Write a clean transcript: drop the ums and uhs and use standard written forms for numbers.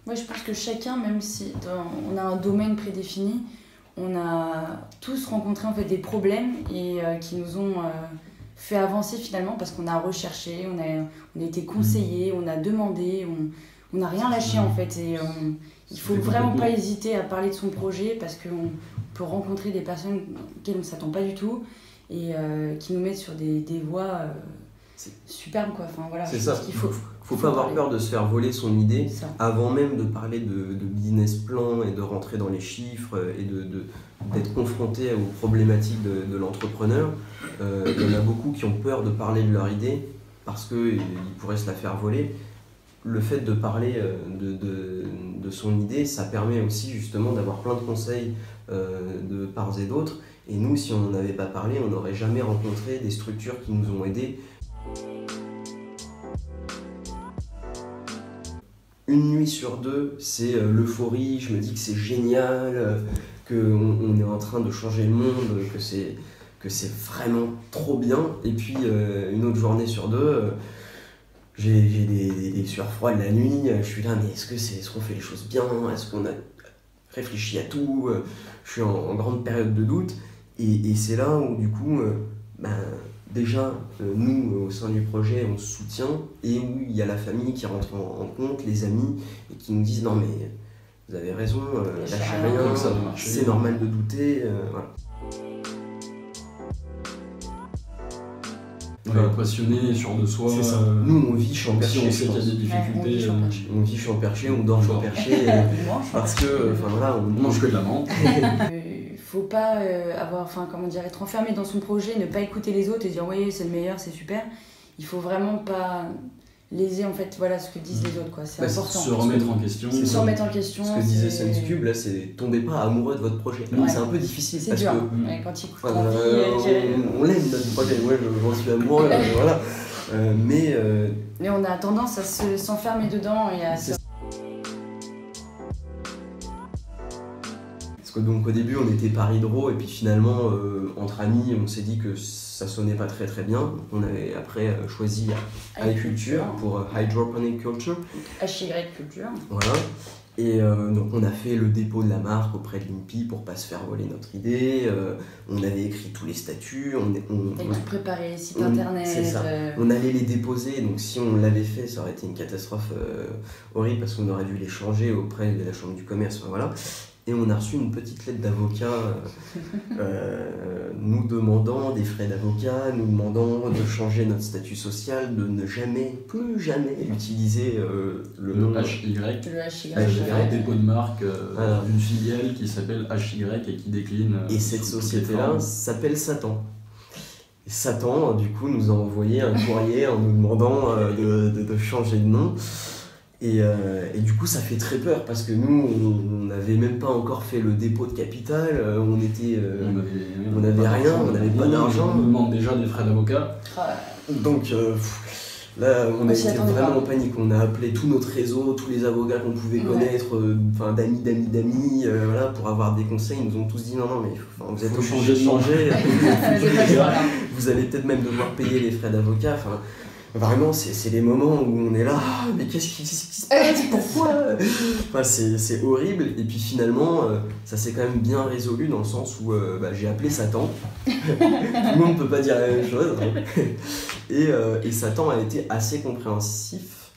Moi, je pense que chacun, même si on a un domaine prédéfini, on a tous rencontré en fait des problèmes et qui nous ont fait avancer finalement parce qu'on a recherché, on a été conseillé, on a demandé, on n'a rien lâché en fait. Et il faut vraiment pas hésiter à parler de son projet parce qu'on peut rencontrer des personnes auxquelles on ne s'attend pas du tout et qui nous mettent sur des voies superbes quoi. Enfin, voilà, c'est ça. Il faut pas avoir peur de se faire voler son idée avant même de parler de business plan et de rentrer dans les chiffres et d'être confronté aux problématiques de l'entrepreneur. Il y en a beaucoup qui ont peur de parler de leur idée parce qu'ils pourraient se la faire voler. Le fait de parler de son idée, ça permet aussi justement d'avoir plein de conseils de part et d'autre. Et nous, si on n'avait pas parlé, on n'aurait jamais rencontré des structures qui nous ont aidés. Une nuit sur deux, c'est l'euphorie, je me dis que c'est génial, qu'on est en train de changer le monde, que c'est vraiment trop bien. Et puis une autre journée sur deux, j'ai des sueurs froides la nuit, je suis là, mais est-ce qu'on fait les choses bien? Est-ce qu'on a réfléchi à tout? Je suis en grande période de doute. Et c'est là où du coup, déjà, nous, au sein du projet, on se soutient et où il y a la famille qui rentre en compte, les amis, et qui nous disent « Non mais vous avez raison, lâchez rien, c'est normal de douter. » voilà. Passionné, sûr de soi. C'est ça. Nous, on vit Champ-Perché. Si on sait qu'il y a des difficultés. On vit Champ-Perché, on dort Champ-Perché. Parce que, voilà, on mange que de la menthe. Faut pas être enfermé dans son projet, ne pas écouter les autres et dire oui c'est le meilleur, c'est super. Il faut vraiment pas léser en fait ce que disent les autres quoi. C'est important. Se remettre en question. Se remettre en question. Ce que disait Sense Cube là, c'est tombez pas amoureux de votre projet. C'est un peu difficile parce dur. Que quand il coûte on l'aime notre projet. Ouais, j'en suis amoureux. Voilà. Mais on a tendance à s'enfermer dedans et à donc au début on était par hydro et puis finalement entre amis on s'est dit que ça sonnait pas très très bien. On avait après choisi HyCulture pour Hydroponic Culture. HY Culture. Voilà. Et donc on a fait le dépôt de la marque auprès de l'INPI pour pas se faire voler notre idée. On avait écrit tous les statuts. On tout préparé, les sites internet. C'est ça. On allait les déposer, donc si on l'avait fait, ça aurait été une catastrophe horrible parce qu'on aurait dû les changer auprès de la chambre du commerce. Voilà. Et on a reçu une petite lettre d'avocat nous demandant des frais d'avocat, nous demandant de changer notre statut social, de ne plus jamais utiliser le nom HY. Un dépôt de marque d'une filiale qui s'appelle HY et qui décline. Et cette société-là s'appelle Satan. Et Satan, du coup, nous a envoyé un courrier en nous demandant de changer de nom. Et du coup ça fait très peur parce que nous on n'avait même pas encore fait le dépôt de capital, on n'avait rien, on n'avait pas d'argent. On nous demande déjà des frais d'avocat. Donc là on a été vraiment en panique, on a appelé tout notre réseau, tous les avocats qu'on pouvait connaître, d'amis, voilà, pour avoir des conseils. Ils nous ont tous dit non mais vous êtes obligés de changer, vous allez peut-être même devoir payer les frais d'avocat. Vraiment, c'est les moments où on est là, mais qu'est-ce qui se passe? Pourquoi? C'est horrible. Et puis finalement, ça s'est quand même bien résolu dans le sens où j'ai appelé Satan. Tout le monde ne peut pas dire la même chose. Et Satan a été assez compréhensif.